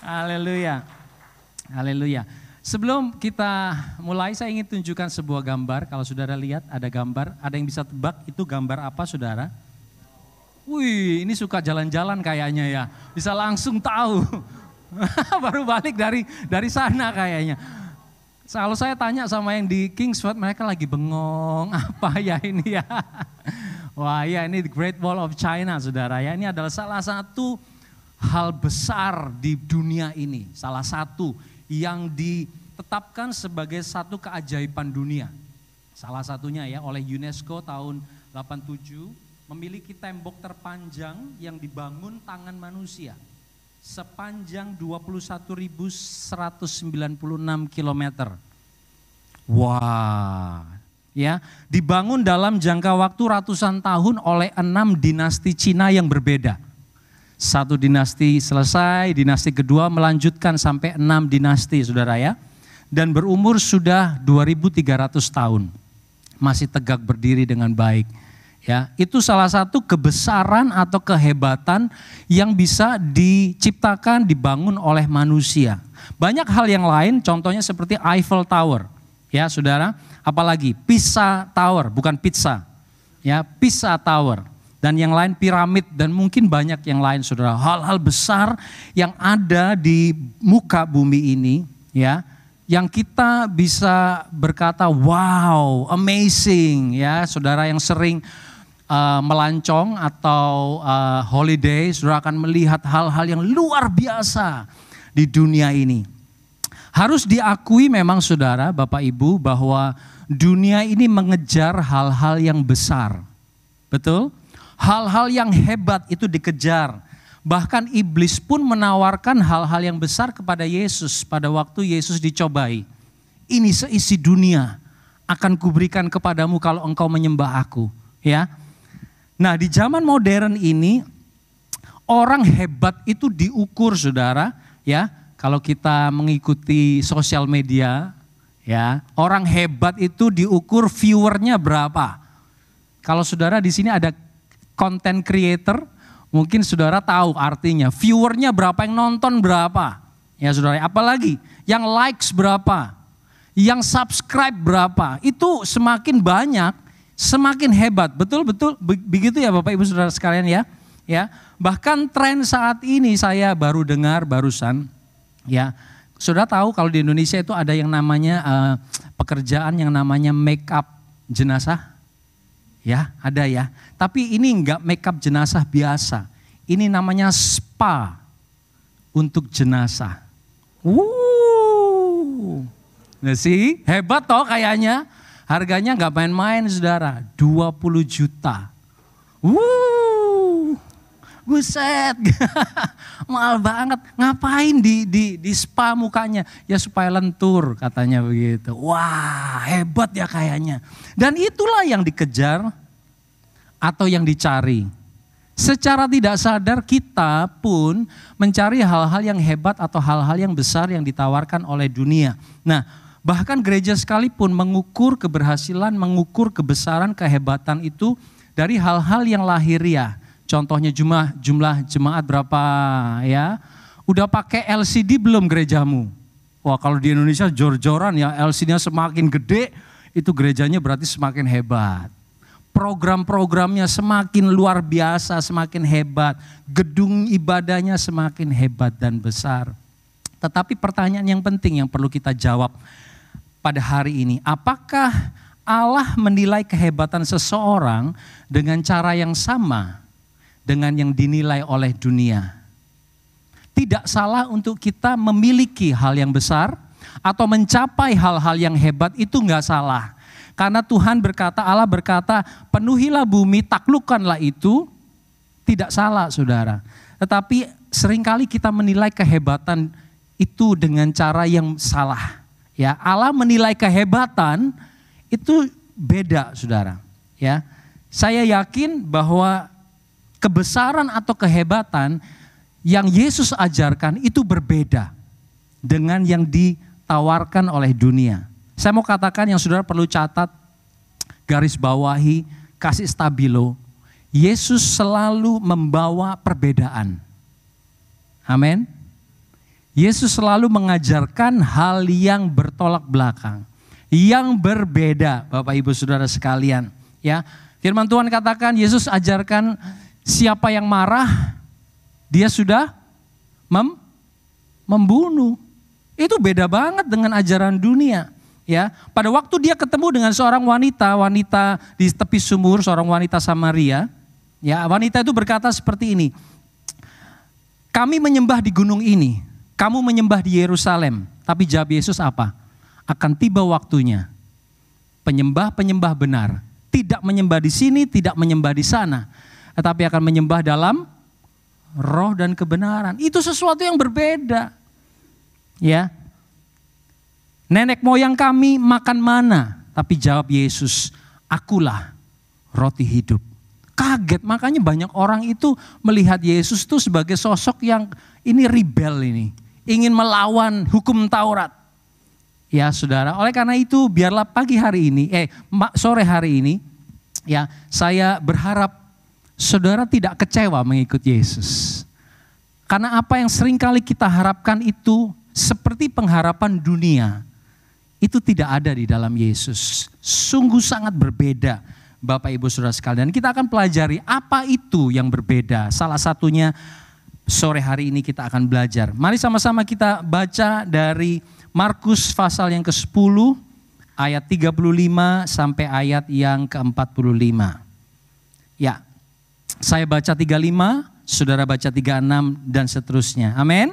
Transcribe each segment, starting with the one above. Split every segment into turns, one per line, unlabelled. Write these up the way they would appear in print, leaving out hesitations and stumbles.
Haleluya. Haleluya. Sebelum kita mulai saya ingin tunjukkan sebuah gambar. Kalau saudara lihat ada gambar, ada yang bisa tebak itu gambar apa saudara? Wih, ini suka jalan-jalan kayaknya ya. Bisa langsung tahu. Baru balik dari sana kayaknya. Kalau saya tanya sama yang di Kingsford, mereka lagi bengong. Apa ya ini ya? Wah ya, ini the Great Wall of China saudara ya. Ini adalah salah satu hal besar di dunia ini. Salah satu yang ditetapkan sebagai satu keajaiban dunia. Salah satunya ya oleh UNESCO tahun 87 memiliki tembok terpanjang yang dibangun tangan manusia. Sepanjang 21.196 kilometer. Wah, ya, dibangun dalam jangka waktu ratusan tahun oleh 6 dinasti Cina yang berbeda. Satu dinasti selesai, dinasti kedua melanjutkan sampai 6 dinasti saudara ya. Dan berumur sudah 2.300 tahun. Masih tegak berdiri dengan baik. Ya, itu salah satu kebesaran atau kehebatan yang bisa diciptakan, dibangun oleh manusia. Banyak hal yang lain, contohnya seperti Eiffel Tower. Ya saudara, apalagi Pisa Tower, bukan pizza. Ya, Pisa Tower. Dan yang lain piramid dan mungkin banyak yang lain saudara. Hal-hal besar yang ada di muka bumi ini ya. Yang kita bisa berkata wow, amazing ya. Saudara yang sering melancong atau holiday, saudara akan melihat hal-hal yang luar biasa di dunia ini. Harus diakui memang saudara, Bapak Ibu, bahwa dunia ini mengejar hal-hal yang besar. Betul? Hal-hal yang hebat itu dikejar. Bahkan iblis pun menawarkan hal-hal yang besar kepada Yesus pada waktu Yesus dicobai. Ini seisi dunia akan kuberikan kepadamu kalau engkau menyembah aku. Ya. Nah di zaman modern ini orang hebat itu diukur saudara. Ya, kalau kita mengikuti sosial media, ya orang hebat itu diukur viewernya berapa. Kalau saudara di sini ada content creator, mungkin saudara tahu artinya. Viewernya berapa, yang nonton berapa. Ya saudara, apalagi yang likes berapa, yang subscribe berapa. Itu semakin banyak, semakin hebat. Betul-betul begitu ya Bapak Ibu Saudara sekalian ya. Ya, bahkan tren saat ini saya baru dengar barusan. Ya, saudara tahu kalau di Indonesia itu ada yang namanya pekerjaan yang namanya make up jenazah. Ya, ada ya. Tapi ini enggak make up jenazah biasa. Ini namanya spa untuk jenazah. Nah sih, hebat toh kayaknya. Harganya enggak main-main saudara, 20 juta. Buset, mahal banget. Ngapain di spa mukanya? Ya supaya lentur katanya begitu. Wah hebat ya kayaknya. Dan itulah yang dikejar atau yang dicari. Secara tidak sadar kita pun mencari hal-hal yang hebat atau hal-hal yang besar yang ditawarkan oleh dunia. Nah bahkan gereja sekalipun mengukur keberhasilan, mengukur kebesaran, kehebatan itu dari hal-hal yang lahiriah. Contohnya jumlah jemaat berapa ya. Udah pakai LCD belum gerejamu? Wah kalau di Indonesia jor-joran ya, LCD-nya semakin gede itu gerejanya berarti semakin hebat. Program-programnya semakin luar biasa, semakin hebat. Gedung ibadahnya semakin hebat dan besar. Tetapi pertanyaan yang penting yang perlu kita jawab pada hari ini. Apakah Allah menilai kehebatan seseorang dengan cara yang sama dengan yang dinilai oleh dunia? Tidak salah untuk kita memiliki hal yang besar atau mencapai hal-hal yang hebat, itu enggak salah. Karena Tuhan berkata, Allah berkata, penuhilah bumi, taklukkanlah itu, tidak salah saudara. Tetapi seringkali kita menilai kehebatan itu dengan cara yang salah. Ya, Allah menilai kehebatan itu beda saudara. Ya, saya yakin bahwa kebesaran atau kehebatan yang Yesus ajarkan itu berbeda dengan yang ditawarkan oleh dunia. Saya mau katakan yang saudara perlu catat, garis bawahi, kasih stabilo. Yesus selalu membawa perbedaan. Amin. Yesus selalu mengajarkan hal yang bertolak belakang, yang berbeda, Bapak Ibu Saudara sekalian. Ya, firman Tuhan katakan Yesus ajarkan siapa yang marah, dia sudah membunuh. Itu beda banget dengan ajaran dunia. Ya, pada waktu dia ketemu dengan seorang wanita di tepi sumur, seorang wanita Samaria. Ya, wanita itu berkata seperti ini. Kami menyembah di gunung ini, kamu menyembah di Yerusalem. Tapi jawab Yesus apa? Akan tiba waktunya. Penyembah-penyembah benar tidak menyembah di sini, tidak menyembah di sana, tetapi akan menyembah dalam roh dan kebenaran. Itu sesuatu yang berbeda. Ya. Nenek moyang kami makan mana, tapi jawab Yesus, akulah roti hidup. Kaget, makanya banyak orang itu melihat Yesus itu sebagai sosok yang ini rebel ini, ingin melawan hukum Taurat. Ya saudara, oleh karena itu biarlah sore hari ini, ya saya berharap saudara tidak kecewa mengikut Yesus. Karena apa yang seringkali kita harapkan itu seperti pengharapan dunia, itu tidak ada di dalam Yesus. Sungguh sangat berbeda, Bapak Ibu Saudara sekalian. Kita akan pelajari apa itu yang berbeda. Salah satunya sore hari ini kita akan belajar. Mari sama-sama kita baca dari Markus pasal yang ke-10 ayat 35 sampai ayat yang ke-45. Ya, saya baca 35, saudara baca 36 dan seterusnya. Amin.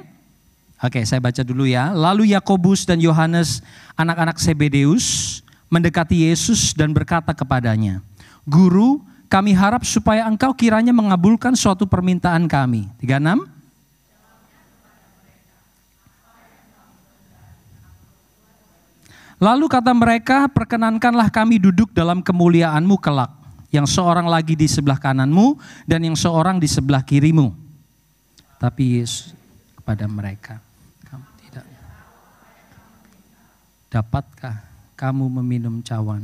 Oke, saya baca dulu ya. Lalu Yakobus dan Yohanes, anak-anak Zebedeus, mendekati Yesus dan berkata kepadanya, Guru, kami harap supaya engkau kiranya mengabulkan suatu permintaan kami. 36. Lalu kata mereka, perkenankanlah kami duduk dalam kemuliaan-Mu kelak, yang seorang lagi di sebelah kananmu dan yang seorang di sebelah kirimu. Tapi Yesus kepada mereka, kamu tidak dapatkah kamu meminum cawan,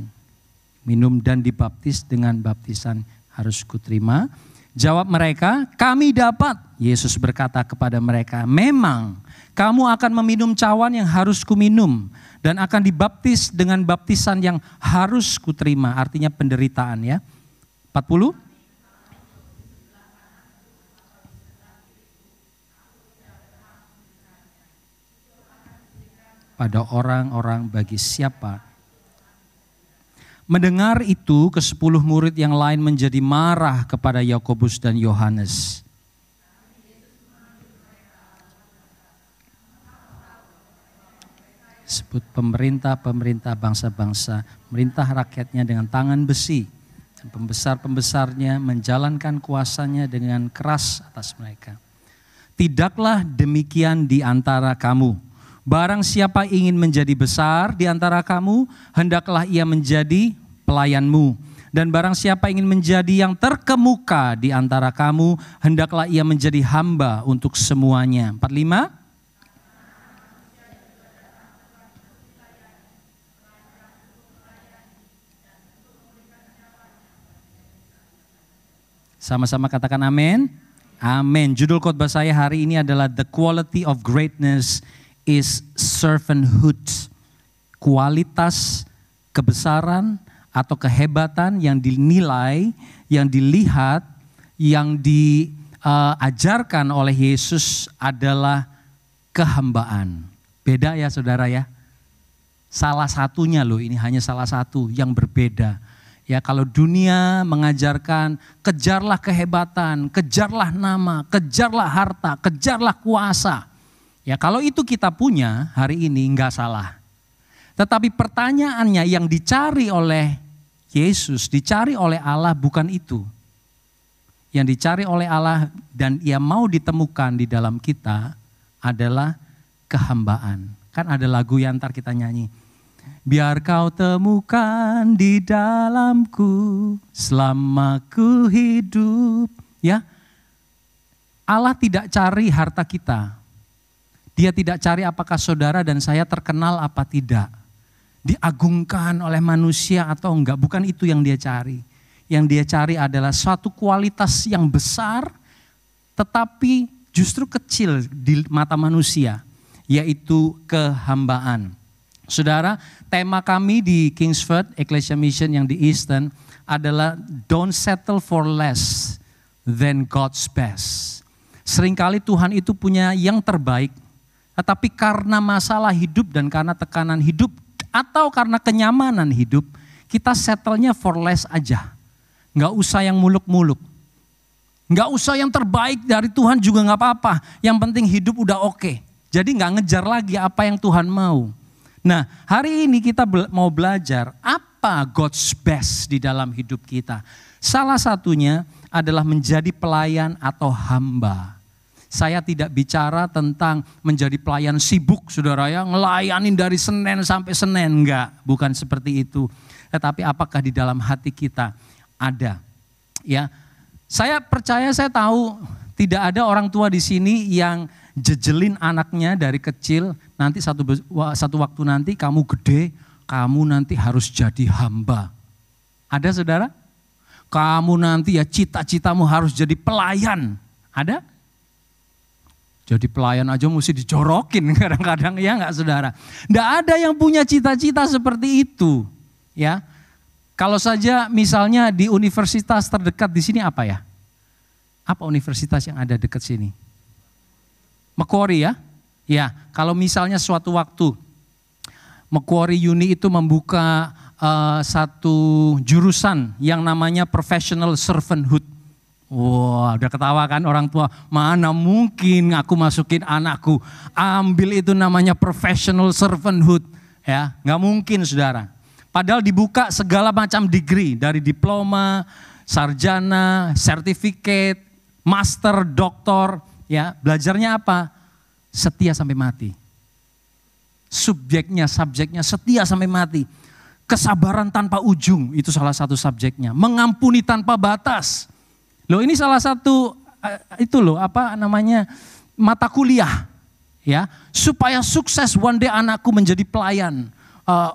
minum dan dibaptis dengan baptisan harus kuterima? Jawab mereka, kami dapat. Yesus berkata kepada mereka, memang kamu akan meminum cawan yang harus kuminum dan akan dibaptis dengan baptisan yang harus kuterima, artinya penderitaan ya. 40. Pada orang-orang bagi siapa. Mendengar itu, ke-10 murid yang lain menjadi marah kepada Yakobus dan Yohanes. Sebut pemerintah bangsa-bangsa, merintah rakyatnya dengan tangan besi. Dan pembesar-pembesarnya menjalankan kuasanya dengan keras atas mereka. Tidaklah demikian di antara kamu. Barang siapa ingin menjadi besar di antara kamu, hendaklah ia menjadi pelayanmu. Dan barang siapa ingin menjadi yang terkemuka di antara kamu, hendaklah ia menjadi hamba untuk semuanya. 45. Sama-sama katakan amin. Amin. Judul khotbah saya hari ini adalah The Quality of Greatness is Servanthood. Kualitas kebesaran atau kehebatan yang dinilai, yang dilihat, yang diajarkan oleh Yesus adalah kehambaan. Beda ya saudara ya. Salah satunya loh, ini hanya salah satu yang berbeda. Ya, kalau dunia mengajarkan kejarlah kehebatan, kejarlah nama, kejarlah harta, kejarlah kuasa. Ya, kalau itu kita punya hari ini enggak salah. Tetapi pertanyaannya yang dicari oleh Yesus, dicari oleh Allah bukan itu. Yang dicari oleh Allah dan ia mau ditemukan di dalam kita adalah kehambaan. Kan ada lagu yang ntar kita nyanyi. Biar kau temukan di dalamku selama ku hidup. Ya, Allah tidak cari harta kita. Dia tidak cari apakah saudara dan saya terkenal apa tidak. Diagungkan oleh manusia atau enggak. Bukan itu yang dia cari. Yang dia cari adalah suatu kualitas yang besar tetapi justru kecil di mata manusia. yaitu kehambaan. Saudara, tema kami di Kingsford Ecclesia Mission yang di Eastern adalah don't settle for less than God's best. Seringkali Tuhan itu punya yang terbaik, tetapi karena masalah hidup dan karena tekanan hidup atau karena kenyamanan hidup, kita settle-nya for less aja. Nggak usah yang muluk-muluk. Nggak usah yang terbaik dari Tuhan juga nggak apa-apa. Yang penting hidup udah oke. Jadi nggak ngejar lagi apa yang Tuhan mau. Nah, hari ini kita mau belajar apa God's best di dalam hidup kita. Salah satunya adalah menjadi pelayan atau hamba. Saya tidak bicara tentang menjadi pelayan sibuk, saudara ya, ngelayanin dari Senin sampai Senin, enggak, bukan seperti itu. Tetapi apakah di dalam hati kita ada, ya? Saya percaya, saya tahu tidak ada orang tua di sini yang jejelin anaknya dari kecil, nanti satu waktu nanti kamu gede, kamu nanti harus jadi hamba. Ada saudara? Kamu nanti ya cita-citamu harus jadi pelayan. Ada? Jadi pelayan aja mesti dijorokin kadang-kadang, ya enggak saudara? Enggak ada yang punya cita-cita seperti itu. Ya, kalau saja misalnya di universitas terdekat di sini apa ya? Apa universitas yang ada dekat sini? Macquarie ya? Ya, kalau misalnya suatu waktu Macquarie Uni itu membuka satu jurusan yang namanya professional servanthood. Wah, udah ketawa kan orang tua, mana mungkin aku masukin anakku ambil itu namanya professional servanthood. Ya, nggak mungkin saudara. Padahal dibuka segala macam degree, dari diploma, sarjana, sertifikat, master, doktor. Ya, belajarnya apa? Setia sampai mati. Subjeknya, setia sampai mati. Kesabaran tanpa ujung, itu salah satu subjeknya. Mengampuni tanpa batas. Loh, ini salah satu mata kuliah, ya, supaya sukses one day anakku menjadi pelayan,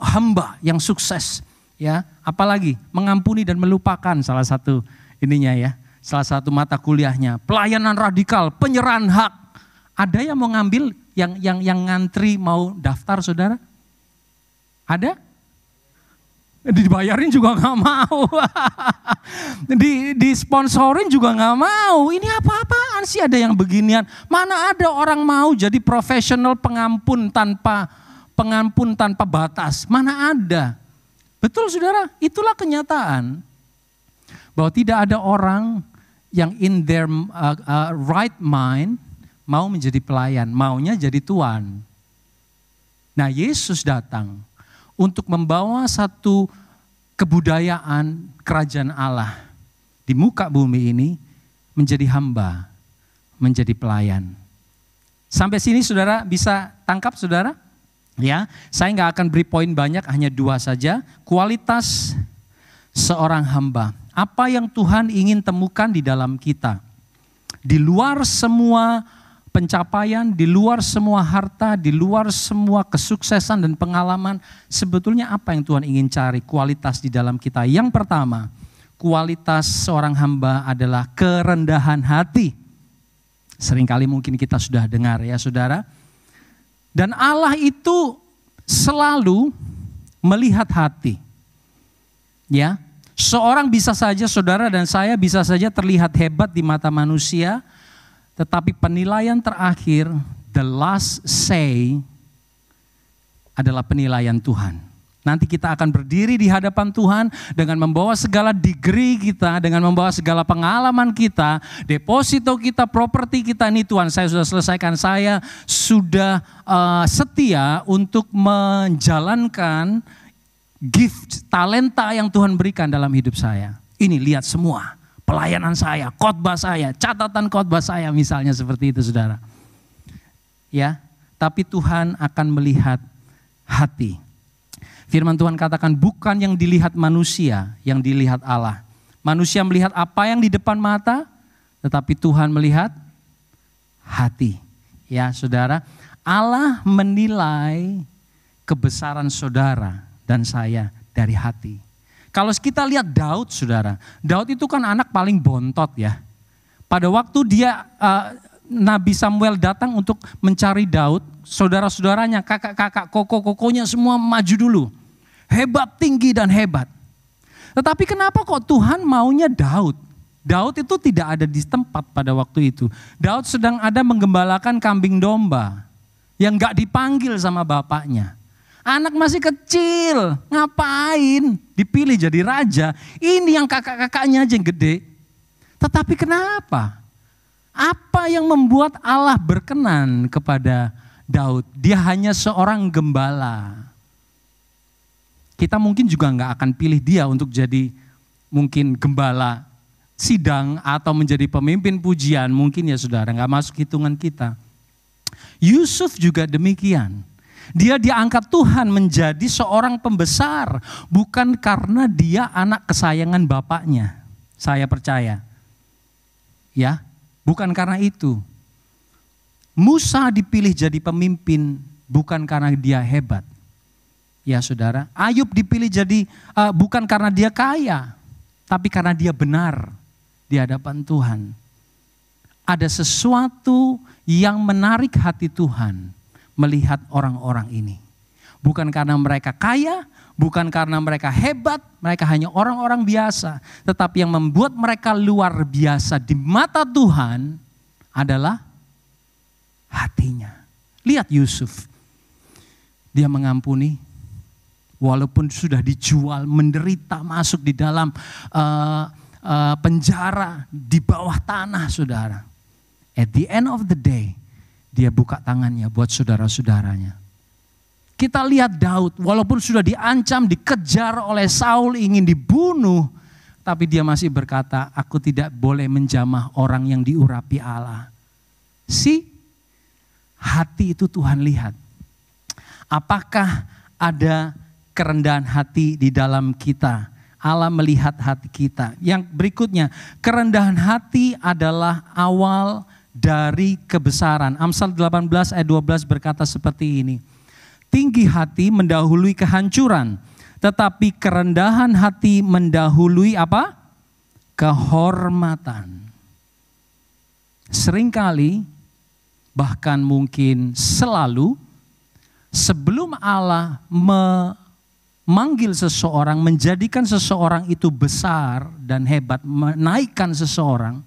hamba yang sukses, ya. Apalagi mengampuni dan melupakan, salah satu ininya ya, salah satu mata kuliahnya. Pelayanan radikal, penyerahan hak. Ada yang mau ngambil, yang ngantri mau daftar, saudara? Ada? Dibayarin juga nggak mau, disponsorin juga nggak mau. Ini apa-apaan sih ada yang beginian? Mana ada orang mau jadi profesional pengampun tanpa batas? Mana ada? Betul saudara, itulah kenyataan bahwa tidak ada orang yang in their right mind mau menjadi pelayan, maunya jadi tuan. Nah, Yesus datang untuk membawa satu kebudayaan kerajaan Allah di muka bumi ini menjadi hamba, menjadi pelayan. Sampai sini saudara bisa tangkap saudara? Ya, saya nggak akan beri poin banyak, hanya 2 saja. Kualitas seorang hamba. Apa yang Tuhan ingin temukan di dalam kita? Di luar semua pencapaian, di luar semua harta, di luar semua kesuksesan dan pengalaman, sebetulnya apa yang Tuhan ingin cari? Kualitas di dalam kita. Yang pertama, kualitas seorang hamba adalah kerendahan hati. Seringkali mungkin kita sudah dengar ya saudara. Dan Allah itu selalu melihat hati. Ya, seorang bisa saja, saudara dan saya bisa saja terlihat hebat di mata manusia, tetapi penilaian terakhir, the last say, adalah penilaian Tuhan. Nanti kita akan berdiri di hadapan Tuhan dengan membawa segala degree kita, dengan membawa segala pengalaman kita, deposito kita, properti kita. Ini Tuhan, saya sudah selesaikan, saya sudah setia untuk menjalankan gift, talenta yang Tuhan berikan dalam hidup saya. Ini lihat semua. Pelayanan saya, khotbah saya, catatan khotbah saya misalnya seperti itu saudara. Ya, tapi Tuhan akan melihat hati. Firman Tuhan katakan bukan yang dilihat manusia, yang dilihat Allah. Manusia melihat apa yang di depan mata, tetapi Tuhan melihat hati. Ya saudara, Allah menilai kebesaran saudara dan saya dari hati. Kalau kita lihat Daud saudara, Daud itu kan anak paling bontot ya. Pada waktu dia Nabi Samuel datang untuk mencari Daud, saudara-saudaranya, kakak-kakak, koko-kokonya semua maju dulu. Hebat, tinggi dan hebat. Tetapi kenapa kok Tuhan maunya Daud? Daud itu tidak ada di tempat pada waktu itu. Daud sedang ada menggembalakan kambing domba yang gak dipanggil sama bapaknya. Anak masih kecil, ngapain dipilih jadi raja? Ini yang kakak-kakaknya aja yang gede. Tetapi kenapa? Apa yang membuat Allah berkenan kepada Daud? Dia hanya seorang gembala. Kita mungkin juga nggak akan pilih dia untuk jadi mungkin gembala sidang atau menjadi pemimpin pujian. Mungkin ya saudara, nggak masuk hitungan kita. Yusuf juga demikian. Dia diangkat Tuhan menjadi seorang pembesar. Bukan karena dia anak kesayangan bapaknya. Saya percaya. Ya, bukan karena itu. Musa dipilih jadi pemimpin bukan karena dia hebat. Ya saudara, Ayub dipilih jadi bukan karena dia kaya. Tapi karena dia benar di hadapan Tuhan. Ada sesuatu yang menarik hati Tuhan melihat orang-orang ini. Bukan karena mereka kaya, bukan karena mereka hebat, mereka hanya orang-orang biasa. Tetapi yang membuat mereka luar biasa di mata Tuhan adalah hatinya. Lihat Yusuf, dia mengampuni walaupun sudah dijual, menderita, masuk di dalam penjara, di bawah tanah saudara. At the end of the day, dia buka tangannya buat saudara-saudaranya. Kita lihat Daud, walaupun sudah diancam, dikejar oleh Saul, ingin dibunuh. Tapi dia masih berkata, aku tidak boleh menjamah orang yang diurapi Allah. Hati itu Tuhan lihat. Apakah ada kerendahan hati di dalam kita? Allah melihat hati kita. Yang berikutnya, kerendahan hati adalah awal dari kebesaran. Amsal 18 ayat 12 berkata seperti ini. Tinggi hati mendahului kehancuran, tetapi kerendahan hati mendahului apa? Kehormatan. Seringkali, bahkan mungkin selalu, sebelum Allah memanggil seseorang, menjadikan seseorang itu besar dan hebat, menaikkan seseorang,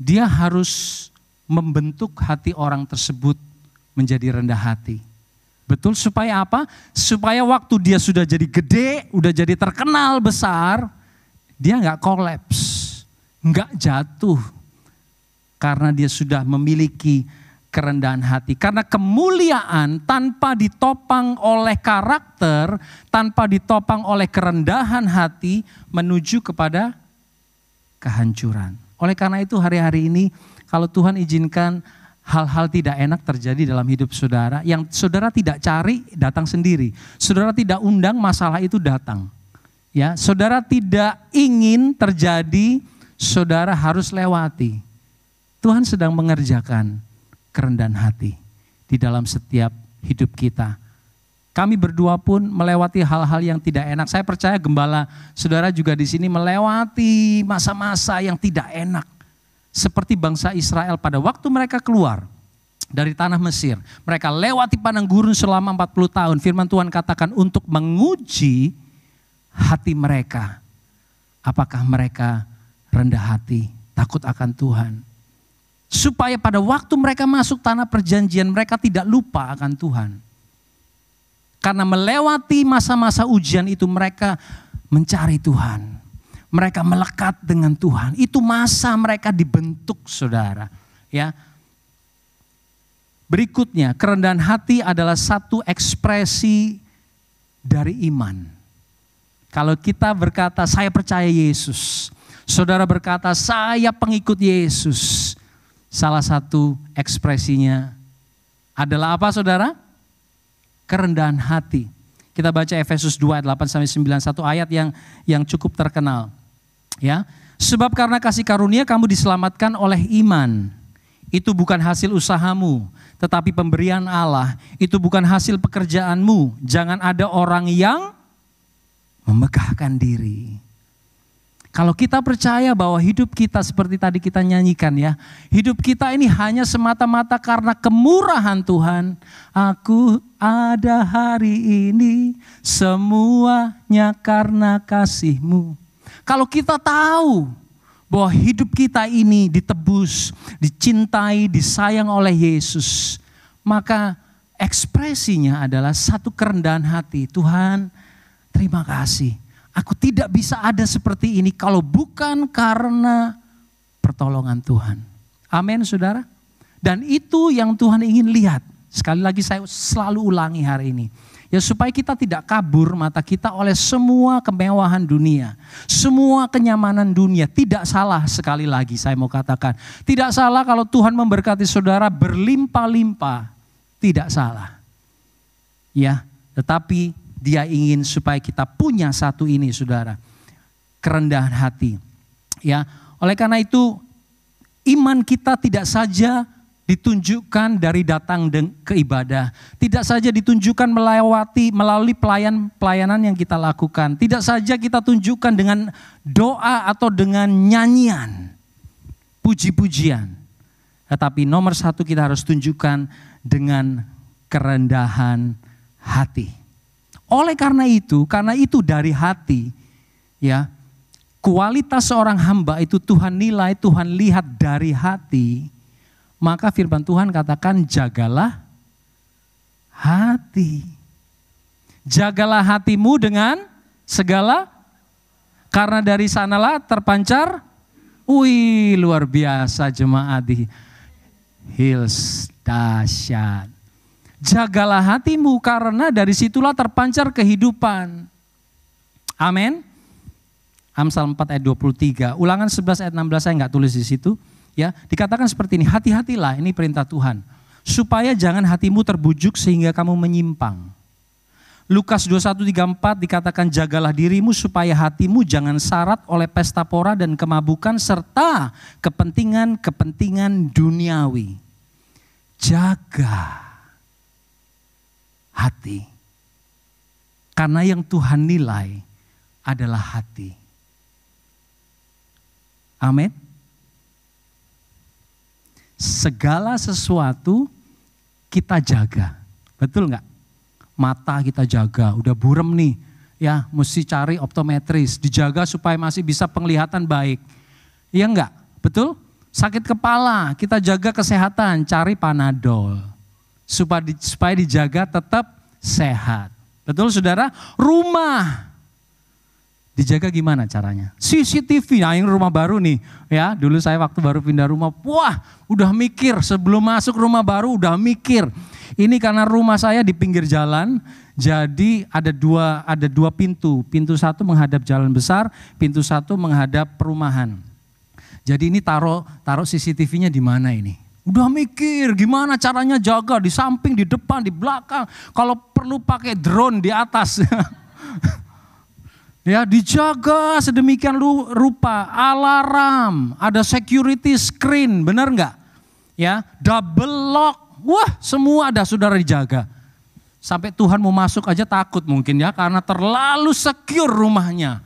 dia harus membentuk hati orang tersebut menjadi rendah hati. Betul, supaya apa? Supaya waktu dia sudah jadi gede, udah jadi terkenal besar, dia nggak kolaps, nggak jatuh. Karena dia sudah memiliki kerendahan hati. Karena kemuliaan tanpa ditopang oleh karakter, tanpa ditopang oleh kerendahan hati, menuju kepada kehancuran. Oleh karena itu hari-hari ini kalau Tuhan izinkan hal-hal tidak enak terjadi dalam hidup saudara, yang saudara tidak cari datang sendiri. Saudara tidak undang, masalah itu datang. Ya, saudara tidak ingin terjadi, saudara harus lewati. Tuhan sedang mengerjakan kerendahan hati di dalam setiap hidup kita. Kami berdua pun melewati hal-hal yang tidak enak. Saya percaya gembala saudara juga di sini melewati masa-masa yang tidak enak. Seperti bangsa Israel pada waktu mereka keluar dari tanah Mesir. Mereka lewati padang gurun selama 40 tahun. Firman Tuhan katakan untuk menguji hati mereka. Apakah mereka rendah hati, takut akan Tuhan. Supaya pada waktu mereka masuk tanah perjanjian mereka tidak lupa akan Tuhan. Karena melewati masa-masa ujian itu mereka mencari Tuhan. Mereka melekat dengan Tuhan. Itu masa mereka dibentuk saudara. Ya. Berikutnya, kerendahan hati adalah satu ekspresi dari iman. Kalau kita berkata saya percaya Yesus. Saudara berkata saya pengikut Yesus. Salah satu ekspresinya adalah apa saudara? Kerendahan hati. Kita baca Efesus 2 ayat 8-9, satu ayat yang cukup terkenal. Ya, sebab karena kasih karunia kamu diselamatkan oleh iman. Itu bukan hasil usahamu, tetapi pemberian Allah. Itu bukan hasil pekerjaanmu. Jangan ada orang yang memegahkan diri. Kalau kita percaya bahwa hidup kita seperti tadi kita nyanyikan ya. Hidup kita ini hanya semata-mata karena kemurahan Tuhan. Aku ada hari ini semuanya karena kasih-Mu. Kalau kita tahu bahwa hidup kita ini ditebus, dicintai, disayang oleh Yesus. Maka ekspresinya adalah satu kerendahan hati. Tuhan, terima kasih. Aku tidak bisa ada seperti ini kalau bukan karena pertolongan Tuhan. Amin saudara. Dan itu yang Tuhan ingin lihat. Sekali lagi saya selalu ulangi hari ini. Ya supaya kita tidak kabur mata kita oleh semua kemewahan dunia. Semua kenyamanan dunia. Tidak salah sekali lagi saya mau katakan. Tidak salah kalau Tuhan memberkati saudara berlimpah-limpah. Tidak salah. Ya, tetapi Dia ingin supaya kita punya satu ini saudara. Kerendahan hati. Ya, oleh karena itu iman kita tidak saja ditunjukkan dari datang ke ibadah. Tidak saja ditunjukkan melalui pelayanan yang kita lakukan. Tidak saja kita tunjukkan dengan doa atau dengan nyanyian. Puji-pujian. Tetapi nomor satu kita harus tunjukkan dengan kerendahan hati. Oleh karena itu dari hati, ya, kualitas seorang hamba itu Tuhan nilai, Tuhan lihat dari hati. Maka firman Tuhan katakan jagalah hati. Jagalah hatimu dengan segala, karena dari sanalah terpancar. Wih, luar biasa jemaat di Hills, dahsyat. Jagalah hatimu karena dari situlah terpancar kehidupan. Amin. Amsal 4 ayat 23. Ulangan 11 ayat 16 saya enggak tulis di situ. Ya, dikatakan seperti ini, hati-hatilah, ini perintah Tuhan. Supaya jangan hatimu terbujuk sehingga kamu menyimpang. Lukas 21:34 dikatakan jagalah dirimu supaya hatimu jangan syarat oleh pesta pora dan kemabukan serta kepentingan-kepentingan duniawi. Jaga hati. Karena yang Tuhan nilai adalah hati. Amin. Segala sesuatu kita jaga. Betul enggak? Mata kita jaga, udah burem nih. Ya, mesti cari optometris, dijaga supaya masih bisa penglihatan baik. Iya enggak? Betul? Sakit kepala, kita jaga kesehatan, cari Panadol. Supaya dijaga tetap sehat. Betul saudara? Rumah dijaga gimana caranya? CCTV, nah ini rumah baru nih. Ya, dulu saya waktu baru pindah rumah, wah udah mikir sebelum masuk rumah baru udah mikir. Ini karena rumah saya di pinggir jalan, jadi ada dua pintu. Pintu satu menghadap jalan besar, pintu satu menghadap perumahan. Jadi ini taruh CCTV-nya di mana ini? Udah mikir gimana caranya jaga di samping, di depan, di belakang. Kalau perlu pakai drone di atas. Ya, dijaga sedemikian rupa. Alarm, ada security screen, benar enggak? Ya, double lock. Wah, semua ada saudara dijaga. Sampai Tuhan mau masuk aja takut mungkin ya, karena terlalu secure rumahnya.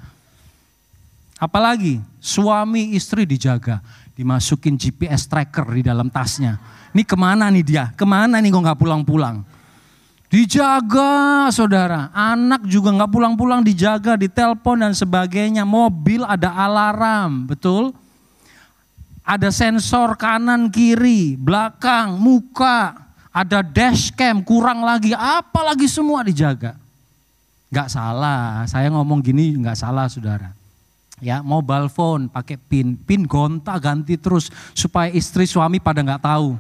Apalagi suami istri dijaga. Dimasukin GPS tracker di dalam tasnya. Ini kemana nih dia? Kemana nih kok gak pulang-pulang? Dijaga saudara. Anak juga gak pulang-pulang dijaga, ditelepon dan sebagainya. Mobil ada alarm, betul? Ada sensor kanan, kiri, belakang, muka. Ada dashcam, kurang lagi. Apalagi semua dijaga. Gak salah, saya ngomong gini gak salah saudara. Ya, mobile phone pakai pin gonta-ganti terus supaya istri suami pada nggak tahu.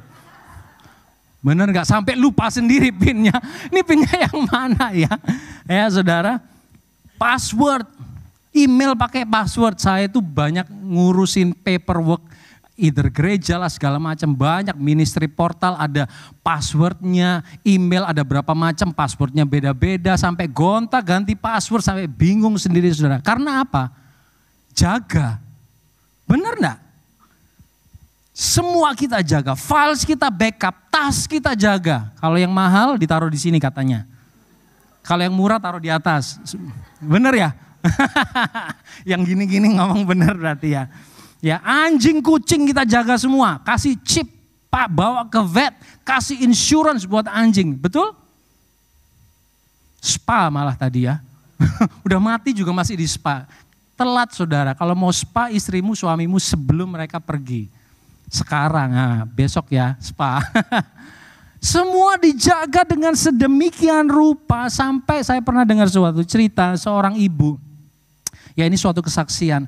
Bener nggak? Sampai lupa sendiri pinnya. Ini pinnya yang mana ya? Ya saudara, password, email pakai password. Saya itu banyak ngurusin paperwork, either gereja lah segala macam, banyak ministry portal ada passwordnya, email ada berapa macam, passwordnya beda-beda sampai gonta-ganti password sampai bingung sendiri saudara. Karena apa? Jaga. Benar enggak? Semua kita jaga. Files kita backup, tas kita jaga. Kalau yang mahal ditaruh di sini katanya. Kalau yang murah taruh di atas. Benar ya? Yang gini-gini ngomong bener berarti ya. Ya, anjing kucing kita jaga semua. Kasih chip, Pak, bawa ke vet. Kasih insurance buat anjing. Betul? Spa malah tadi ya. Udah mati juga masih di spa. Telat saudara, kalau mau spa istrimu, suamimu sebelum mereka pergi. Sekarang, besok ya spa. Semua dijaga dengan sedemikian rupa sampai saya pernah dengar suatu cerita seorang ibu. Ya ini suatu kesaksian.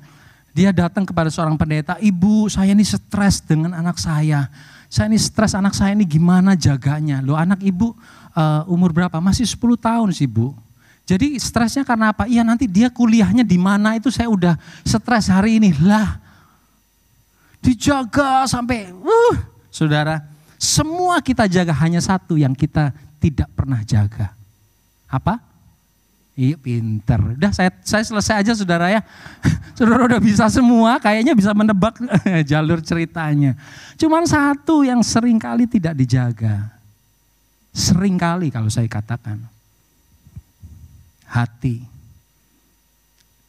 Dia datang kepada seorang pendeta, ibu saya ini stres dengan anak saya. Saya ini stres anak saya ini gimana jaganya. Loh anak ibu umur berapa? Masih 10 tahun sih bu. Jadi stresnya karena apa? Iya nanti dia kuliahnya di mana itu saya udah stres hari ini. Lah dijaga sampai saudara. Semua kita jaga, hanya satu yang kita tidak pernah jaga. Apa? Iya pinter. Udah saya selesai aja saudara ya. Saudara udah bisa semua, kayaknya bisa menebak jalur ceritanya. Cuman satu yang sering kali tidak dijaga. Sering kali kalau saya katakan. Hati.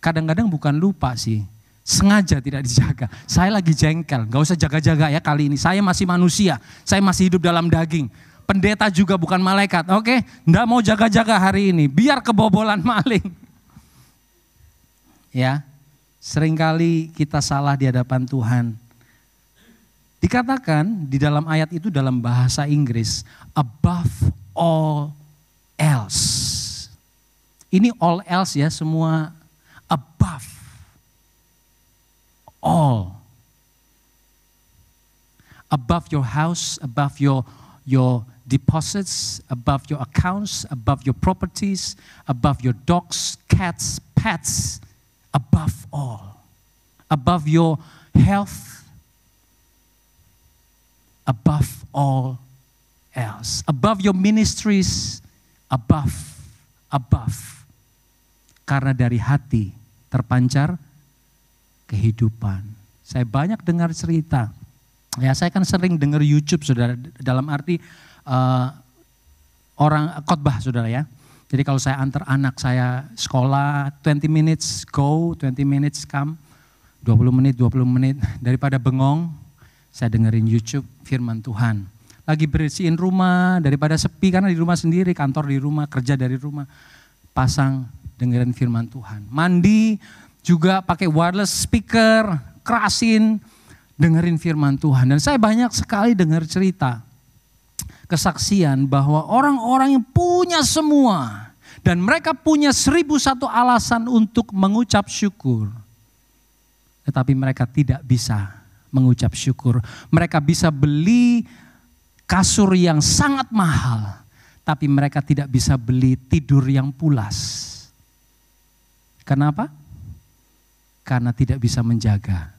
Kadang-kadang bukan lupa sih. Sengaja tidak dijaga. Saya lagi jengkel, gak usah jaga-jaga ya kali ini. Saya masih manusia, saya masih hidup dalam daging. Pendeta juga bukan malaikat, oke? Nggak mau jaga-jaga hari ini, biar kebobolan maling. Ya, seringkali kita salah di hadapan Tuhan. Dikatakan di dalam ayat itu dalam bahasa Inggris, above all else. Ini all else ya, semua above. All. Above your house, above your deposits, above your accounts, above your properties, above your dogs, cats, pets, above all. Above your health, above all else. Above your ministries, above. Karena dari hati terpancar kehidupan. Saya banyak dengar cerita. Ya, saya kan sering dengar YouTube saudara, dalam arti orang khotbah saudara ya. Jadi kalau saya antar anak saya sekolah 20 minutes go, 20 minutes come, 20 menit daripada bengong, saya dengerin YouTube firman Tuhan. Lagi bersihin rumah daripada sepi karena di rumah sendiri, kantor di rumah, kerja dari rumah. Pasang dengerin firman Tuhan. Mandi juga pakai wireless speaker, kerasin, dengerin firman Tuhan. Dan saya banyak sekali dengar cerita, kesaksian bahwa orang-orang yang punya semua, dan mereka punya 1001 alasan untuk mengucap syukur. Tetapi mereka tidak bisa mengucap syukur. Mereka bisa beli kasur yang sangat mahal, tapi mereka tidak bisa beli tidur yang pulas. Kenapa? Karena tidak bisa menjaga.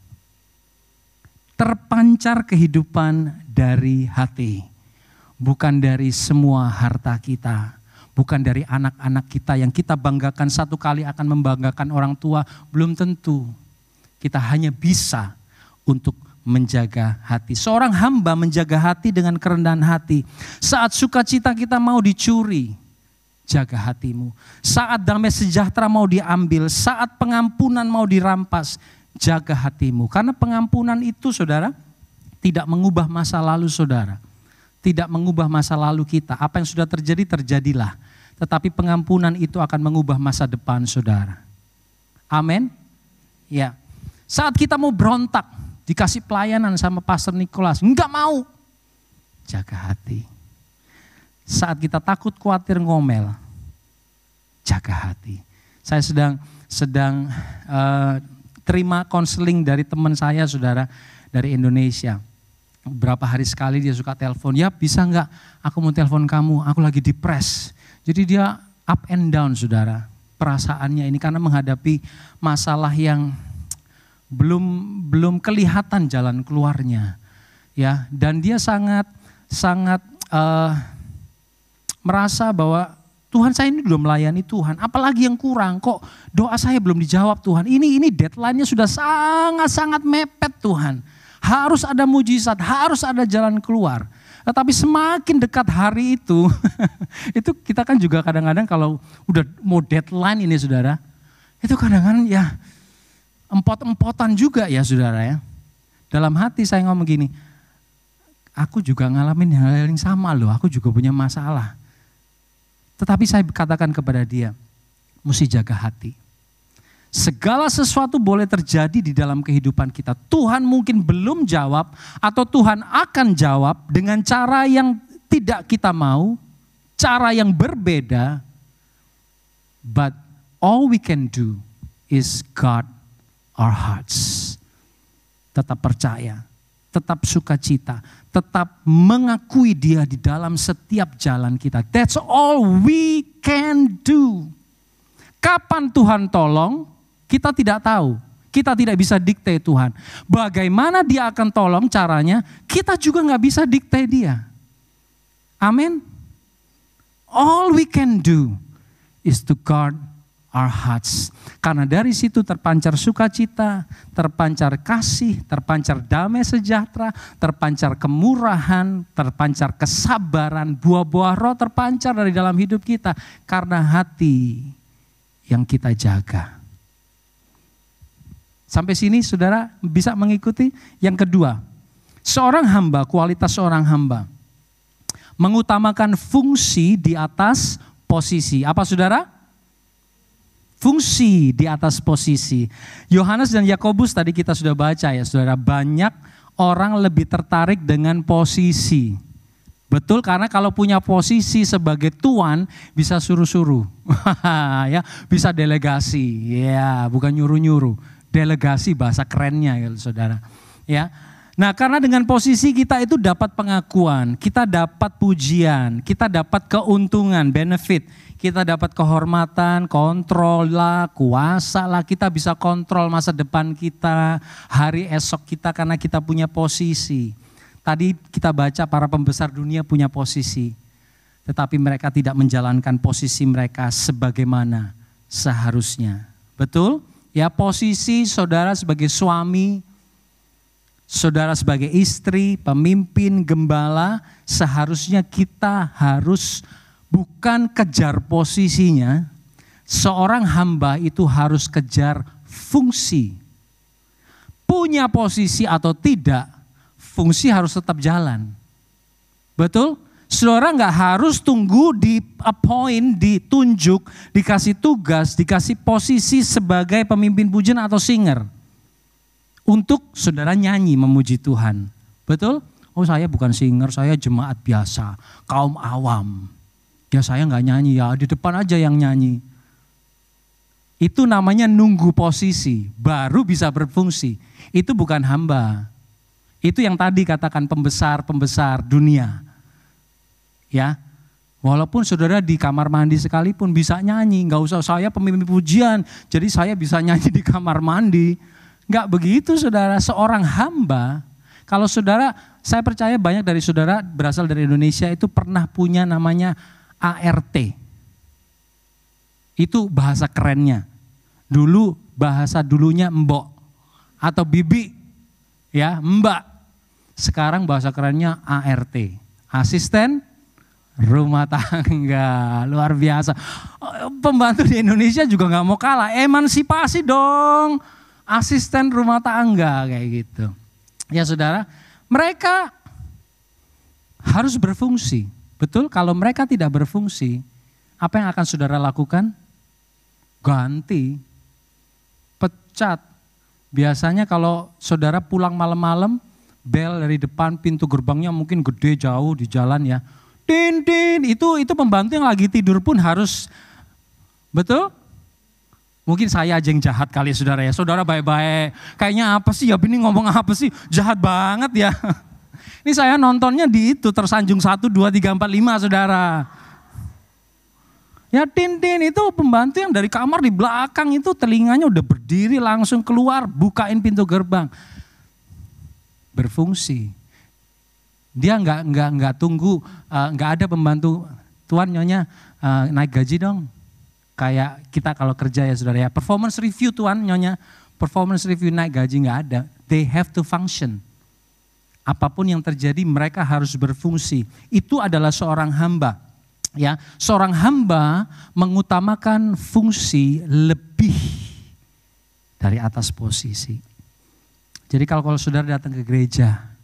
Terpancar kehidupan dari hati. Bukan dari semua harta kita. Bukan dari anak-anak kita yang kita banggakan satu kali akan membanggakan orang tua. Belum tentu. Kita hanya bisa untuk menjaga hati. Seorang hamba menjaga hati dengan kerendahan hati. Saat sukacita kita mau dicuri, jaga hatimu. Saat damai sejahtera mau diambil, saat pengampunan mau dirampas, jaga hatimu. Karena pengampunan itu saudara, tidak mengubah masa lalu saudara. Tidak mengubah masa lalu kita. Apa yang sudah terjadi, terjadilah. Tetapi pengampunan itu akan mengubah masa depan saudara. Amin. Ya. Saat kita mau berontak, dikasih pelayanan sama Pastor Nicholas, enggak mau. Jaga hati. Saat kita takut, khawatir, ngomel, jaga hati. Saya sedang terima konseling dari teman saya saudara dari Indonesia. Beberapa hari sekali dia suka telepon, ya bisa enggak aku mau telepon kamu, aku lagi depres. Jadi dia up and down saudara perasaannya ini karena menghadapi masalah yang belum kelihatan jalan keluarnya. Ya, dan dia sangat merasa bahwa Tuhan saya ini udah melayani Tuhan, apalagi yang kurang, kok doa saya belum dijawab Tuhan. Ini deadline-nya sudah sangat mepet Tuhan. Harus ada mujizat, harus ada jalan keluar. Tetapi semakin dekat hari itu, itu kita kan juga kadang-kadang kalau udah mau deadline ini saudara, Itu kadang-kadang ya empot-empotan juga ya saudara ya. Dalam hati saya ngomong gini, aku juga ngalamin hal yang sama loh, aku juga punya masalah. Tetapi saya katakan kepada dia, mesti jaga hati. Segala sesuatu boleh terjadi di dalam kehidupan kita. Tuhan mungkin belum jawab atau Tuhan akan jawab dengan cara yang tidak kita mau, cara yang berbeda. But all we can do is guard our hearts. Tetap percaya, tetap sukacita, tetap mengakui Dia di dalam setiap jalan kita. That's all we can do. Kapan Tuhan tolong? Kita tidak tahu, kita tidak bisa dikte Tuhan. Bagaimana Dia akan tolong caranya, kita juga gak bisa dikte Dia. Amin. All we can do is to guard our hearts. Karena dari situ terpancar sukacita, terpancar kasih, terpancar damai sejahtera, terpancar kemurahan, terpancar kesabaran, buah-buah roh terpancar dari dalam hidup kita. Karena hati yang kita jaga. Sampai sini saudara bisa mengikuti? Yang kedua, seorang hamba, kualitas seorang hamba, mengutamakan fungsi di atas posisi. Apa saudara? Fungsi di atas posisi. Yohanes dan Yakobus tadi kita sudah baca ya saudara, banyak orang lebih tertarik dengan posisi. Betul, karena kalau punya posisi sebagai tuan bisa suruh-suruh, ya, bisa delegasi, ya, bukan nyuruh-nyuruh. Delegasi bahasa kerennya ya saudara. Ya. Nah karena dengan posisi kita itu dapat pengakuan, kita dapat pujian, kita dapat keuntungan, benefit. Kita dapat kehormatan, kontrol lah, kuasa lah, kita bisa kontrol masa depan kita, hari esok kita karena kita punya posisi. Tadi kita baca para pembesar dunia punya posisi, tetapi mereka tidak menjalankan posisi mereka sebagaimana seharusnya. Betul? Ya, posisi saudara sebagai suami, saudara sebagai istri, pemimpin, gembala, seharusnya kita harus bukan kejar posisinya. Seorang hamba itu harus kejar fungsi. Punya posisi atau tidak, fungsi harus tetap jalan. Betul? Saudara nggak harus tunggu di appoint, ditunjuk, dikasih tugas, dikasih posisi sebagai pemimpin pujian atau singer. Untuk saudara nyanyi memuji Tuhan. Betul? Oh saya bukan singer, saya jemaat biasa, kaum awam. Ya saya nggak nyanyi ya, di depan aja yang nyanyi. Itu namanya nunggu posisi, baru bisa berfungsi. Itu bukan hamba. Itu yang tadi katakan pembesar dunia. Ya, walaupun saudara di kamar mandi sekalipun bisa nyanyi, nggak usah saya pemimpin pujian, jadi saya bisa nyanyi di kamar mandi. Nggak begitu saudara, seorang hamba, kalau saudara, saya percaya banyak dari saudara berasal dari Indonesia itu pernah punya namanya ART. Itu bahasa kerennya. Dulu bahasa dulunya mbok atau bibi, ya mbak. Sekarang bahasa kerennya ART, asisten rumah tangga, luar biasa. Pembantu di Indonesia juga gak mau kalah, emansipasi dong. Asisten rumah tangga kayak gitu. Ya saudara, mereka harus berfungsi. Betul, kalau mereka tidak berfungsi, apa yang akan saudara lakukan? Ganti, pecat. Biasanya kalau saudara pulang malam-malam, bel dari depan pintu gerbangnya mungkin gede jauh di jalan ya. Tin, itu pembantu yang lagi tidur pun harus, betul? Mungkin saya aja yang jahat kali ya saudara ya. Saudara baik-baik, kayaknya apa sih ya, ini ngomong apa sih, jahat banget ya. Ini saya nontonnya di itu, Tersanjung 1, 2, 3, 4, 5 saudara. Ya tin itu pembantu yang dari kamar di belakang itu telinganya udah berdiri langsung keluar, bukain pintu gerbang. Berfungsi. Dia nggak tunggu, nggak ada pembantu, Tuan nyonya naik gaji dong. Kayak kita kalau kerja ya saudara ya, performance review Tuan nyonya, performance review naik gaji nggak ada. They have to function. Apapun yang terjadi mereka harus berfungsi. Itu adalah seorang hamba. Ya, seorang hamba mengutamakan fungsi lebih dari atas posisi. Jadi kalau saudara datang ke gereja,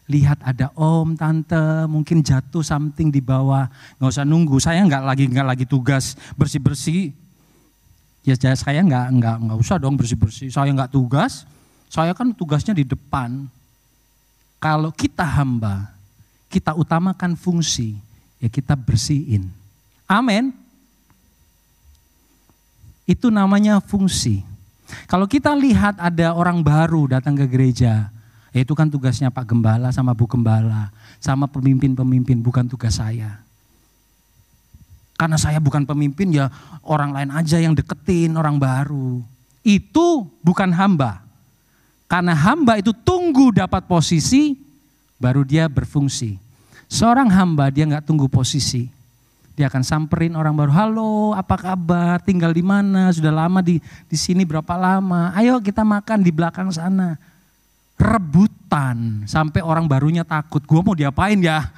lihat ada om, tante, mungkin jatuh something di bawah, nggak usah nunggu. Saya nggak lagi tugas bersih-bersih. Ya saya nggak usah dong bersih-bersih. Saya nggak tugas. Saya kan tugasnya di depan. Kalau kita hamba, kita utamakan fungsi, ya kita bersihin. Amin. Itu namanya fungsi. Kalau kita lihat ada orang baru datang ke gereja, ya itu kan tugasnya Pak Gembala sama Bu Gembala, sama pemimpin-pemimpin, bukan tugas saya. Karena saya bukan pemimpin, ya orang lain aja yang deketin orang baru. Itu bukan hamba. Karena hamba itu tunggu dapat posisi, baru dia berfungsi. Seorang hamba dia nggak tunggu posisi. Dia akan samperin orang baru, halo apa kabar, tinggal di mana, sudah lama di sini berapa lama, ayo kita makan di belakang sana. Rebutan sampai orang barunya takut, gue mau diapain ya.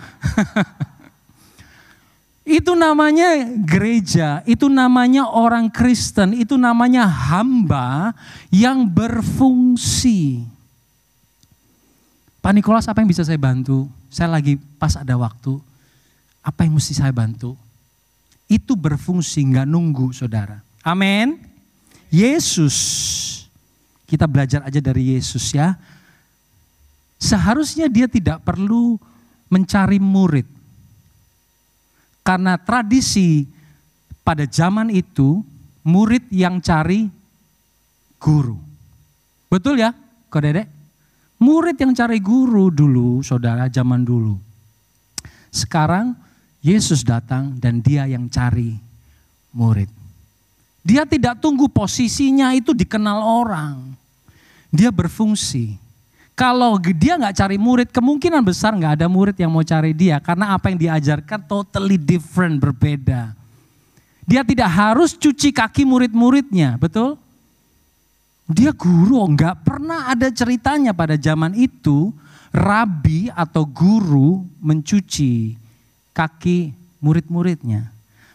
Itu namanya gereja, itu namanya orang Kristen, itu namanya hamba yang berfungsi. Pak Nikolas, apa yang bisa saya bantu? Saya lagi pas ada waktu, apa yang mesti saya bantu? Itu berfungsi, gak nunggu saudara. Amin. Yesus, kita belajar aja dari Yesus ya. Seharusnya dia tidak perlu mencari murid. Karena tradisi pada zaman itu, murid yang cari guru. Betul ya, Kok Dedek? Murid yang cari guru dulu, saudara, zaman dulu. Sekarang Yesus datang dan dia yang cari murid. Dia tidak tunggu posisinya itu dikenal orang. Dia berfungsi. Kalau dia nggak cari murid, kemungkinan besar nggak ada murid yang mau cari dia. Karena apa yang diajarkan totally different, berbeda. Dia tidak harus cuci kaki murid-muridnya, betul? Dia guru, nggak pernah ada ceritanya pada zaman itu, rabi atau guru mencuci kaki murid-muridnya.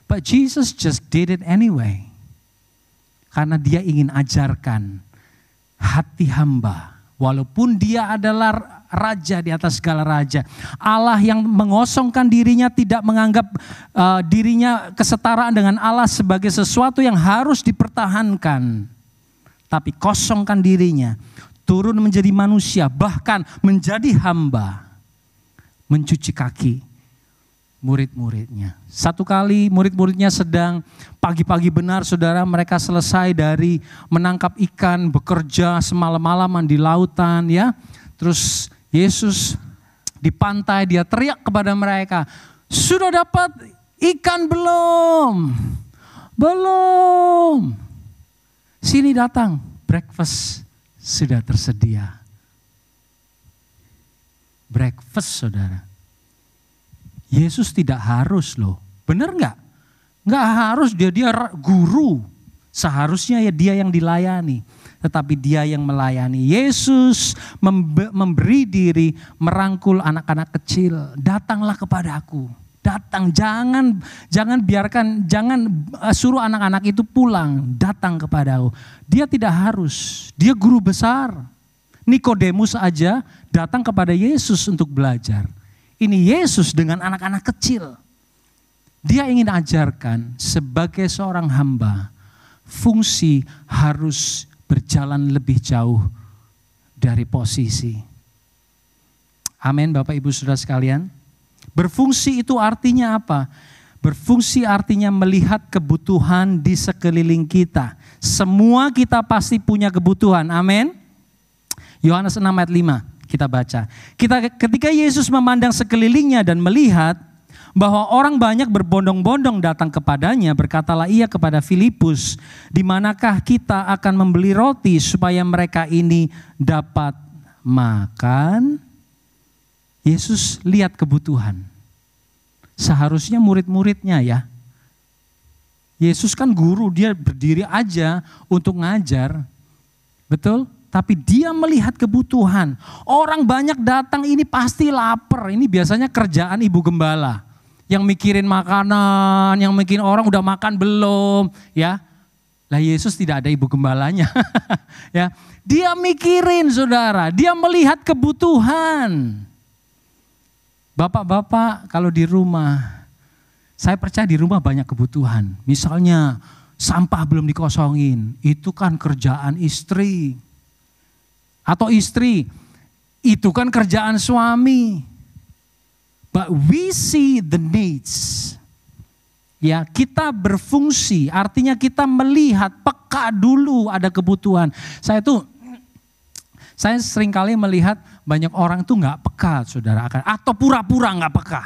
But Jesus just did it anyway. Karena dia ingin ajarkan hati hamba. Walaupun dia adalah raja di atas segala raja. Allah yang mengosongkan dirinya, tidak menganggap dirinya kesetaraan dengan Allah sebagai sesuatu yang harus dipertahankan. Tapi kosongkan dirinya, turun menjadi manusia, bahkan menjadi hamba. Mencuci kaki murid-muridnya. Satu kali murid-muridnya sedang pagi-pagi benar saudara, mereka selesai dari menangkap ikan, bekerja semalam-malaman di lautan ya. Terus Yesus di pantai dia teriak kepada mereka, sudah dapat ikan belum? Belum. Sini datang, breakfast sudah tersedia. Breakfast saudara. Yesus tidak harus loh, benar nggak? Nggak harus dia guru, seharusnya ya dia yang dilayani, tetapi dia yang melayani. Yesus memberi diri, merangkul anak-anak kecil, datanglah kepada aku, datang, jangan biarkan, jangan suruh anak-anak itu pulang, datang kepada aku. Dia tidak harus, dia guru besar. Nikodemus aja datang kepada Yesus untuk belajar. Ini Yesus dengan anak-anak kecil. Dia ingin ajarkan sebagai seorang hamba, fungsi harus berjalan lebih jauh dari posisi. Amin Bapak Ibu Saudara sekalian. Berfungsi itu artinya apa? Berfungsi artinya melihat kebutuhan di sekeliling kita. Semua kita pasti punya kebutuhan, amin. Yohanes 6 ayat 5. Kita baca. Ketika Yesus memandang sekelilingnya dan melihat bahwa orang banyak berbondong-bondong datang kepadanya, berkatalah ia kepada Filipus, di manakah kita akan membeli roti supaya mereka ini dapat makan? Yesus lihat kebutuhan. Seharusnya murid-muridnya ya. Yesus kan guru, dia berdiri aja untuk ngajar. Betul? Tapi dia melihat kebutuhan. Orang banyak datang ini pasti lapar. Ini biasanya kerjaan ibu gembala. Yang mikirin makanan, yang mikirin orang udah makan belum. Ya, Lah Yesus tidak ada ibu gembalanya. Ya, dia mikirin saudara, dia melihat kebutuhan. Bapak-bapak kalau di rumah, saya percaya di rumah banyak kebutuhan. Misalnya sampah belum dikosongin, itu kan kerjaan istri. Atau istri, itu kan kerjaan suami. But we see the needs. Ya, kita berfungsi, artinya kita melihat peka dulu ada kebutuhan. Saya seringkali melihat banyak orang tuh nggak peka, saudara, atau pura-pura nggak peka.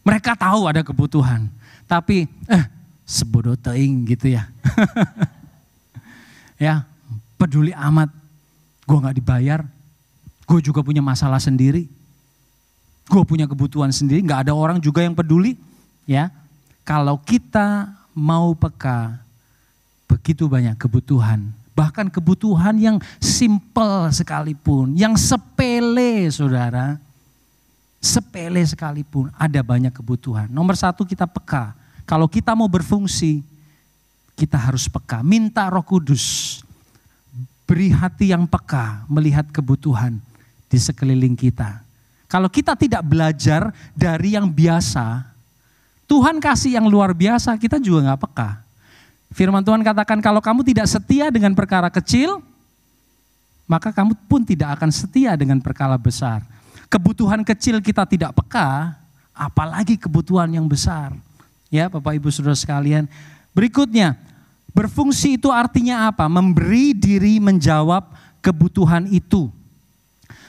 Mereka tahu ada kebutuhan, tapi sebodoh teing gitu ya. Ya, peduli amat, gue nggak dibayar, gue juga punya masalah sendiri, gue punya kebutuhan sendiri, nggak ada orang juga yang peduli, ya. Kalau kita mau peka, begitu banyak kebutuhan. Bahkan kebutuhan yang simple sekalipun, yang sepele saudara. Sepele sekalipun ada banyak kebutuhan. Nomor satu kita peka. Kalau kita mau berfungsi, kita harus peka. Minta Roh Kudus, beri hati yang peka melihat kebutuhan di sekeliling kita. Kalau kita tidak belajar dari yang biasa, Tuhan kasih yang luar biasa, kita juga gak peka. Firman Tuhan katakan kalau kamu tidak setia dengan perkara kecil, maka kamu pun tidak akan setia dengan perkara besar. Kebutuhan kecil kita tidak peka, apalagi kebutuhan yang besar. Ya Bapak Ibu Saudara sekalian. Berikutnya, berfungsi itu artinya apa? Memberi diri menjawab kebutuhan itu.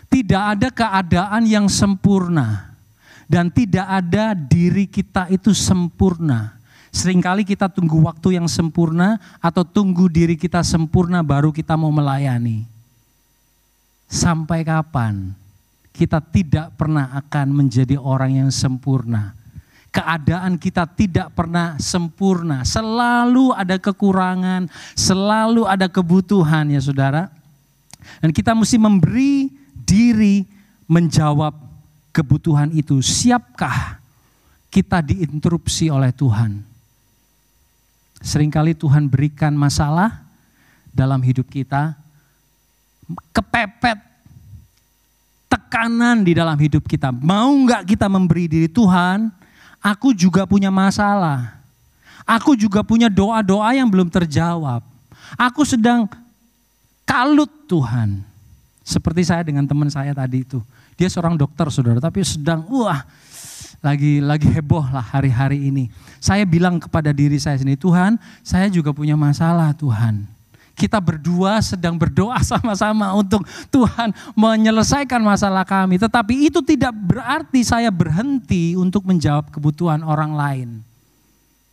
Tidak ada keadaan yang sempurna. Dan tidak ada diri kita itu sempurna. Seringkali kita tunggu waktu yang sempurna atau tunggu diri kita sempurna baru kita mau melayani. Sampai kapan kita tidak pernah akan menjadi orang yang sempurna. Keadaan kita tidak pernah sempurna. Selalu ada kekurangan, selalu ada kebutuhan ya saudara. Dan kita mesti memberi diri menjawab kebutuhan itu. Siapkah kita diinterupsi oleh Tuhan? Seringkali Tuhan berikan masalah dalam hidup kita, kepepet, tekanan di dalam hidup kita. Mau enggak kita memberi diri Tuhan, aku juga punya masalah. Aku juga punya doa-doa yang belum terjawab. Aku sedang kalut Tuhan. Seperti saya dengan teman saya tadi itu. Dia seorang dokter saudara, tapi sedang lagi heboh lah hari-hari ini. Saya bilang kepada diri saya sendiri, Tuhan saya juga punya masalah Tuhan. Kita berdua sedang berdoa sama-sama untuk Tuhan menyelesaikan masalah kami. Tetapi itu tidak berarti saya berhenti untuk menjawab kebutuhan orang lain.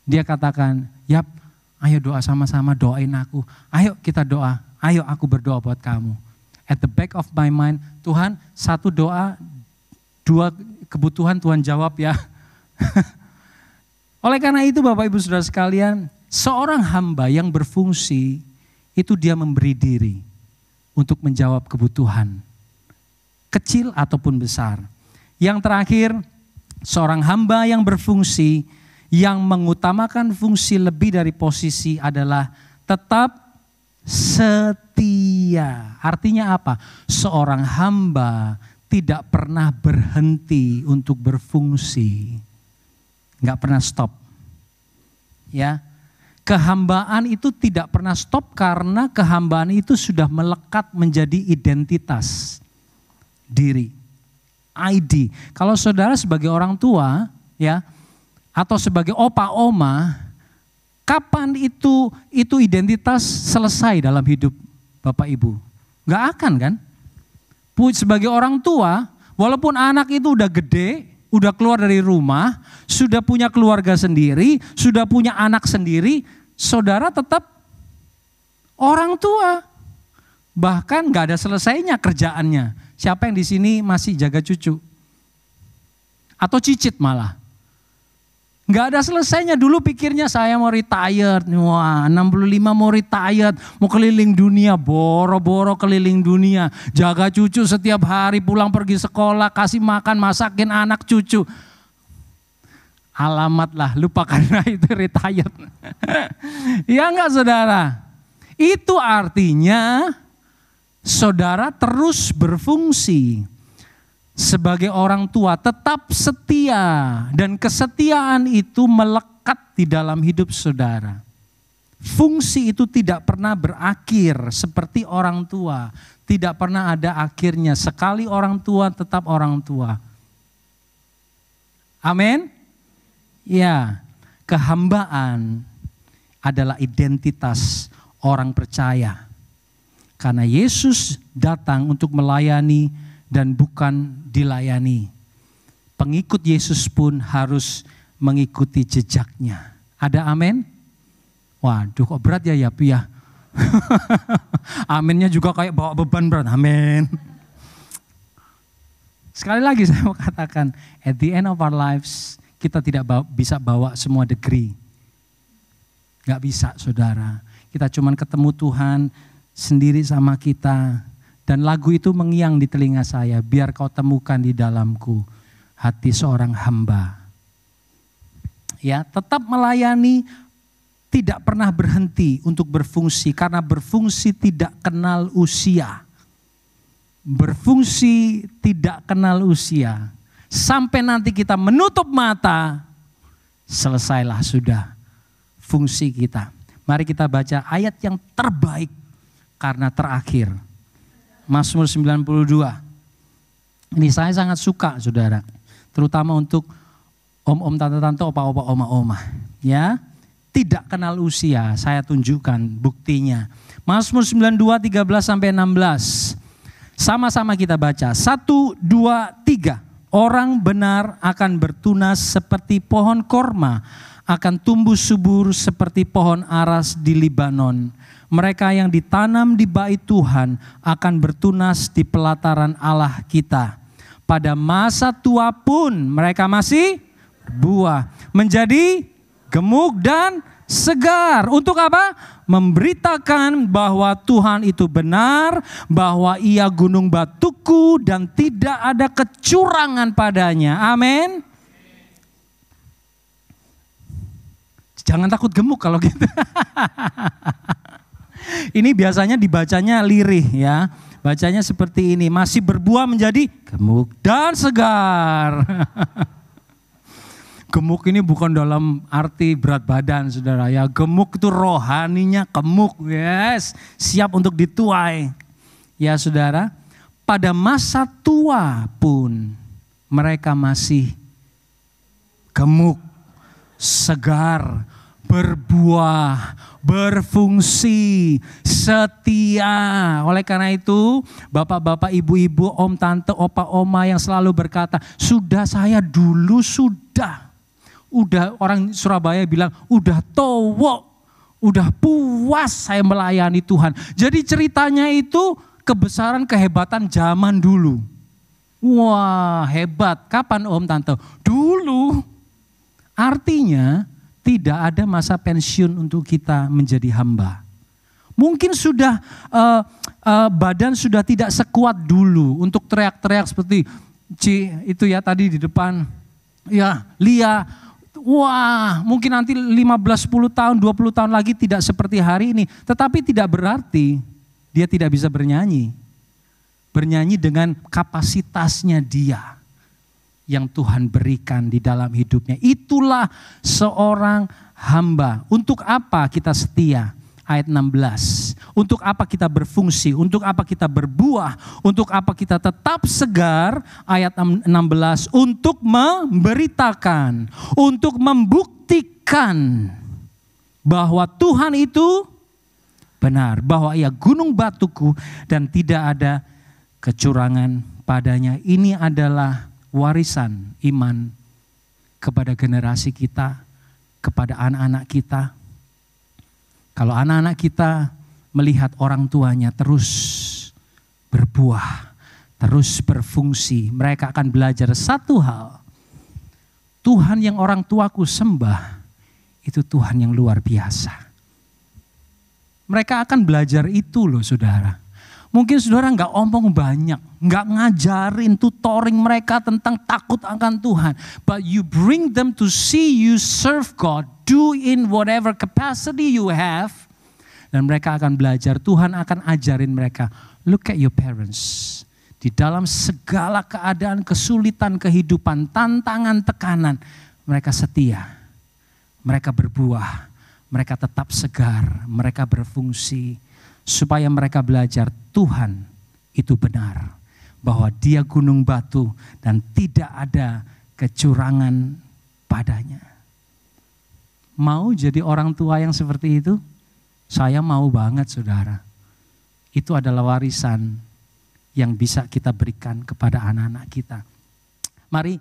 Dia katakan, yap ayo doa sama-sama, doain aku. Ayo kita doa, ayo aku berdoa buat kamu. At the back of my mind, Tuhan satu doa, dua kebutuhan Tuhan jawab ya. Oleh karena itu Bapak Ibu Saudara sekalian, seorang hamba yang berfungsi itu dia memberi diri untuk menjawab kebutuhan. Kecil ataupun besar. Yang terakhir, seorang hamba yang berfungsi, yang mengutamakan fungsi lebih dari posisi adalah tetap setia. Artinya apa? Seorang hamba tidak pernah berhenti untuk berfungsi. Enggak pernah stop. Ya. Kehambaan itu tidak pernah stop karena kehambaan itu sudah melekat menjadi identitas diri. ID. Kalau saudara sebagai orang tua, ya, atau sebagai opa oma, kapan itu identitas selesai dalam hidup Bapak Ibu? Gak akan kan? Sebagai orang tua, walaupun anak itu udah gede, udah keluar dari rumah, sudah punya keluarga sendiri, sudah punya anak sendiri, saudara tetap orang tua. Bahkan gak ada selesainya kerjaannya. Siapa yang di sini masih jaga cucu? Atau cicit malah? Gak ada selesainya. Dulu pikirnya saya mau retired. Wah 65 mau retired. Mau keliling dunia. Boro-boro keliling dunia. Jaga cucu setiap hari. Pulang pergi sekolah. Kasih makan. Masakin anak cucu. Alamat lah. Lupa karena itu retired. Ya enggak saudara. Itu artinya saudara terus berfungsi sebagai orang tua, tetap setia, dan kesetiaan itu melekat di dalam hidup saudara. Fungsi itu tidak pernah berakhir seperti orang tua, tidak pernah ada akhirnya. Sekali orang tua tetap orang tua. Amin. Ya, kehambaan adalah identitas orang percaya. Karena Yesus datang untuk melayani dan bukan dilayani. Pengikut Yesus pun harus mengikuti jejaknya. Ada amin? Waduh, kok berat ya Pi ya. Aminnya juga kayak bawa beban berat. Amin. Sekali lagi saya mau katakan, at the end of our lives, kita tidak bisa bawa semua degree. Gak bisa saudara. Kita cuman ketemu Tuhan sendiri sama kita. Dan lagu itu mengiang di telinga saya, biar kau temukan di dalamku hati seorang hamba. Ya, tetap melayani, tidak pernah berhenti untuk berfungsi, karena berfungsi tidak kenal usia. Berfungsi tidak kenal usia. Sampai nanti kita menutup mata, selesailah sudah fungsi kita. Mari kita baca ayat yang terbaik karena terakhir. Mazmur 92. Ini saya sangat suka saudara. Terutama untuk om-om, tante-tante, opa-opa, oma-oma. Ya, tidak kenal usia, saya tunjukkan buktinya. Mazmur 92, 13-16. Sama-sama kita baca. 1, 2, 3. Orang benar akan bertunas seperti pohon korma, akan tumbuh subur seperti pohon aras di Libanon. Mereka yang ditanam di bait Tuhan akan bertunas di pelataran Allah kita. Pada masa tua pun mereka masih berbuah, menjadi gemuk dan segar. Untuk apa? Memberitakan bahwa Tuhan itu benar, bahwa Ia gunung batuku dan tidak ada kecurangan padanya. Amin. Jangan takut gemuk kalau gitu. Ini biasanya dibacanya lirih ya. Bacanya seperti ini, masih berbuah menjadi gemuk dan segar. Gemuk ini bukan dalam arti berat badan saudara ya. Gemuk itu rohaninya gemuk, yes, siap untuk dituai. Ya saudara, pada masa tua pun mereka masih gemuk, segar, berbuah, berfungsi, setia. Oleh karena itu, bapak-bapak, ibu-ibu, om, tante, opa, oma yang selalu berkata, sudah saya dulu sudah. Udah orang Surabaya bilang, udah towo, udah puas saya melayani Tuhan. Jadi ceritanya itu kebesaran kehebatan zaman dulu. Wah hebat, kapan om, tante? Dulu. Artinya tidak ada masa pensiun untuk kita menjadi hamba. Mungkin sudah badan sudah tidak sekuat dulu untuk teriak-teriak seperti itu ya tadi di depan. Ya, Lia, wah mungkin nanti 15, 10 tahun, 20 tahun lagi tidak seperti hari ini. Tetapi tidak berarti dia tidak bisa bernyanyi. Bernyanyi dengan kapasitasnya dia yang Tuhan berikan di dalam hidupnya. Itulah seorang hamba. Untuk apa kita setia? Ayat 16. Untuk apa kita berfungsi? Untuk apa kita berbuah? Untuk apa kita tetap segar? Ayat 16. Untuk memberitakan, untuk membuktikan bahwa Tuhan itu benar, bahwa Ia gunung batuku dan tidak ada kecurangan padanya. Ini adalah warisan iman kepada generasi kita, kepada anak-anak kita. Kalau anak-anak kita melihat orang tuanya terus berbuah, terus berfungsi, mereka akan belajar satu hal. Tuhan yang orang tuaku sembah, itu Tuhan yang luar biasa. Mereka akan belajar itu loh saudara. Mungkin saudara nggak omong banyak, nggak ngajarin, tutoring mereka tentang takut akan Tuhan. But you bring them to see you serve God, do in whatever capacity you have. Dan mereka akan belajar, Tuhan akan ajarin mereka. Look at your parents. Di dalam segala keadaan, kesulitan kehidupan, tantangan, tekanan, mereka setia. Mereka berbuah, mereka tetap segar, mereka berfungsi. Supaya mereka belajar Tuhan itu benar. Bahwa dia gunung batu dan tidak ada kecurangan padanya. Mau jadi orang tua yang seperti itu? Saya mau banget saudara. Itu adalah warisan yang bisa kita berikan kepada anak-anak kita. Mari